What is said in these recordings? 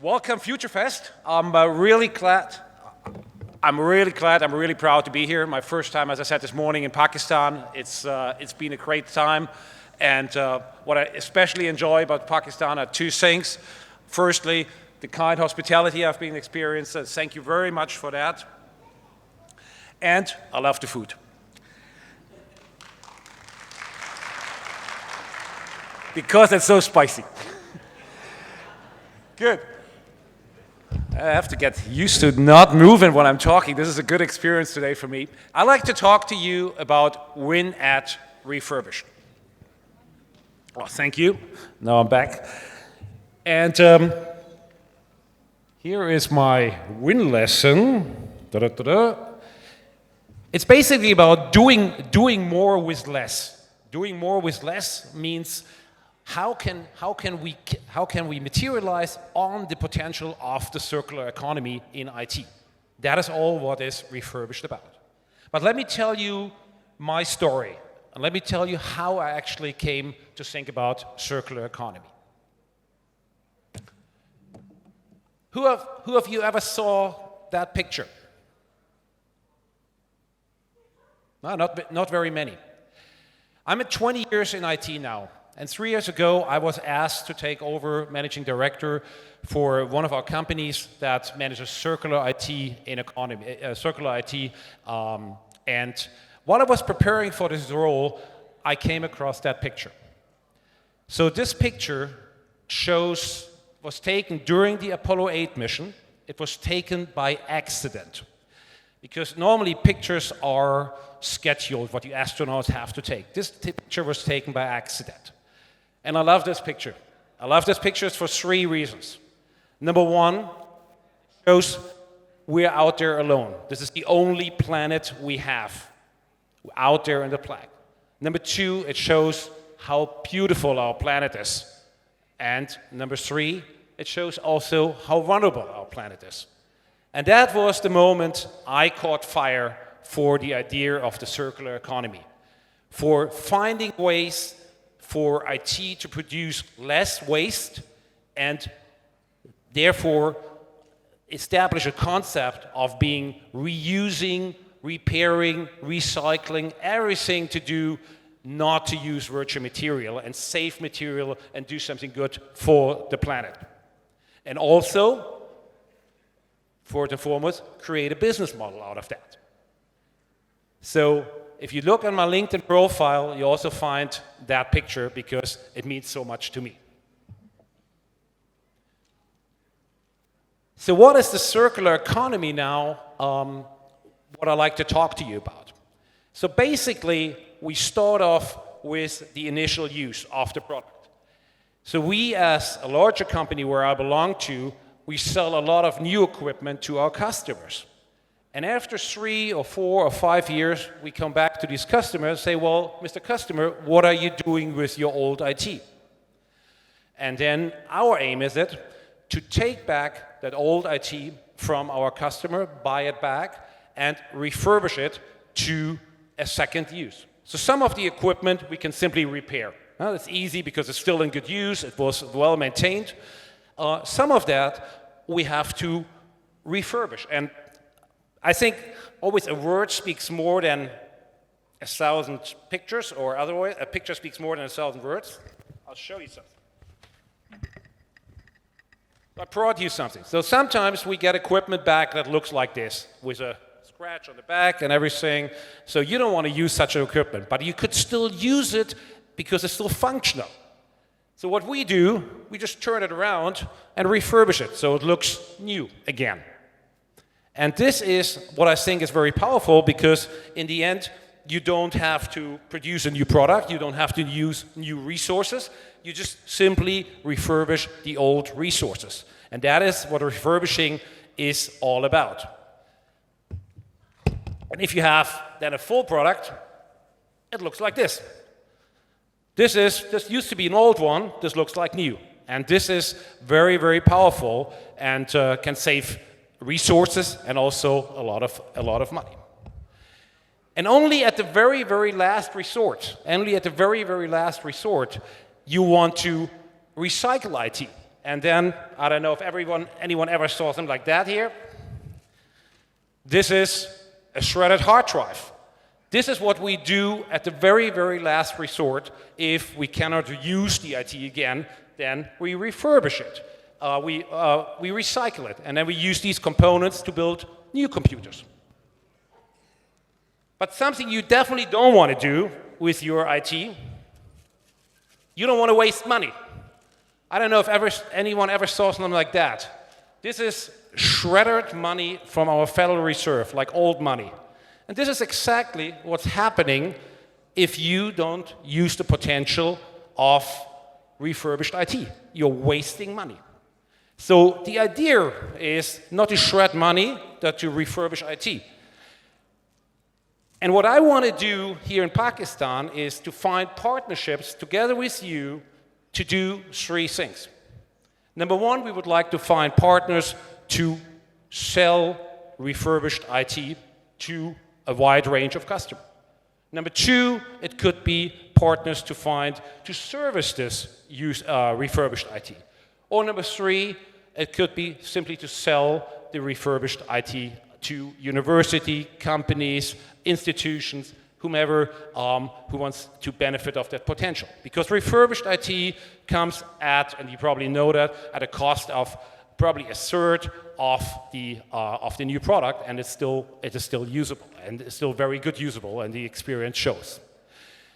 Welcome, FutureFest. I'm really glad. I'm really proud to be here. My first time, as I said this morning, in Pakistan. It's been a great time. And what I especially enjoy about Pakistan are two things. Firstly, the kind hospitality I've been experiencing. Thank you very much for that. And I love the food. Because it's so spicy. Good. I have to get used to not moving when I'm talking. This is a good experience today for me. I'd like to talk to you about win at refurbished. Oh, thank you. Now I'm back. And here is my win lesson. Da-da-da-da. It's basically about doing more with less. Doing more with less means how can we materialize on the potential of the circular economy in IT? That is all what is refurbished about. But let me tell you my story, and let me tell you how I actually came to think about circular economy. Who of you ever saw that picture? No, not very many. I'm at 20 years in IT now. And 3 years ago, I was asked to take over managing director for one of our companies that manages circular IT in economy, circular IT. And while I was preparing for this role, I came across that picture. So this picture was taken during the Apollo 8 mission. It was taken by accident. Because normally pictures are scheduled, what the astronauts have to take. This picture was taken by accident. And I love this picture. I love this picture for 3 reasons. Number one, it shows we're out there alone. This is the only planet we have out there in the planet. Number 2, it shows how beautiful our planet is. And number 3, it shows also how vulnerable our planet is. And that was the moment I caught fire for the idea of the circular economy, for finding ways for IT to produce less waste and therefore establish a concept of being reusing, repairing, recycling, everything to do not to use virgin material and save material and do something good for the planet. And also, first and foremost, create a business model out of that. So if you look on my LinkedIn profile, you also find that picture because it means so much to me. So what is the circular economy now? What I'd like to talk to you about. So basically, we start off with the initial use of the product. So we, as a larger company where I belong to, we sell a lot of new equipment to our customers. And after 3 or 4 or 5 years, we come back to these customers and say, well, Mr. Customer, what are you doing with your old IT? And then our aim is to take back that old IT from our customer, buy it back, and refurbish it to a second use. So some of the equipment we can simply repair. Now, it's easy because it's still in good use, it was well maintained. Some of that we have to refurbish. And I think always a word speaks more than 1,000 pictures, or otherwise, a picture speaks more than 1,000 words. I'll show you something. I brought you something. So sometimes we get equipment back that looks like this, with a scratch on the back and everything. So you don't want to use such an equipment, but you could still use it because it's still functional. So what we do, we just turn it around and refurbish it so it looks new again. And this is what I think is very powerful because in the end, you don't have to produce a new product, you don't have to use new resources, you just simply refurbish the old resources. And that is what refurbishing is all about. And if you have then a full product, it looks like this. This used to be an old one, this looks like new. And this is very, very powerful and can save resources and also a lot of money. And only at the very, very last resort, you want to recycle IT. And then, I don't know if anyone ever saw something like that here. This is a shredded hard drive. This is what we do at the very, very last resort. If we cannot use the IT again, then we refurbish it. We recycle it, and then we use these components to build new computers. But something you definitely don't want to do with your IT, you don't want to waste money. I don't know if anyone ever saw something like that. This is shredded money from our Federal Reserve, like old money. And this is exactly what's happening if you don't use the potential of refurbished IT. You're wasting money. So the idea is not to shred money, but to refurbish IT. And what I want to do here in Pakistan is to find partnerships together with you to do three things. Number one, we would like to find partners to sell refurbished IT to a wide range of customers. Number two, it could be partners to service this refurbished IT. Or number three, it could be simply to sell the refurbished IT to university, companies, institutions, whomever who wants to benefit of that potential. Because refurbished IT comes at, and you probably know that, at a cost of probably a third of the new product, and it is still usable, and it's still very good usable, and the experience shows.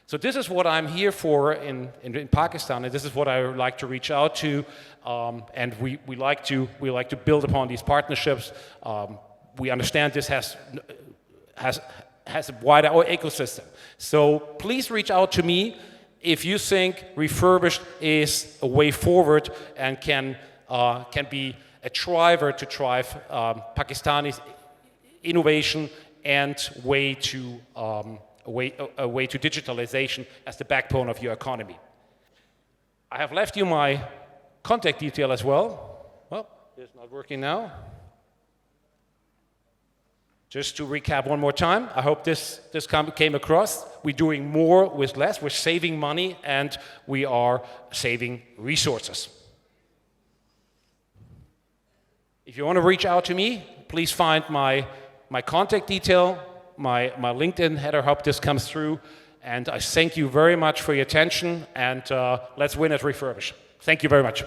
So this is what I'm here for in Pakistan, and this is what I like to reach out to, and we like to build upon these partnerships. We understand this has a wider ecosystem. So please reach out to me if you think refurbished is a way forward and can be a driver to drive Pakistani's innovation and a way to digitalization as the backbone of your economy. I have left you my contact detail as well. Well, it's not working now. Just to recap one more time, I hope this came across. We're doing more with less, we're saving money, and we are saving resources. If you want to reach out to me, please find my contact detail, my LinkedIn header. Hope this comes through. And I thank you very much for your attention, and let's win at Refurbish. Thank you very much.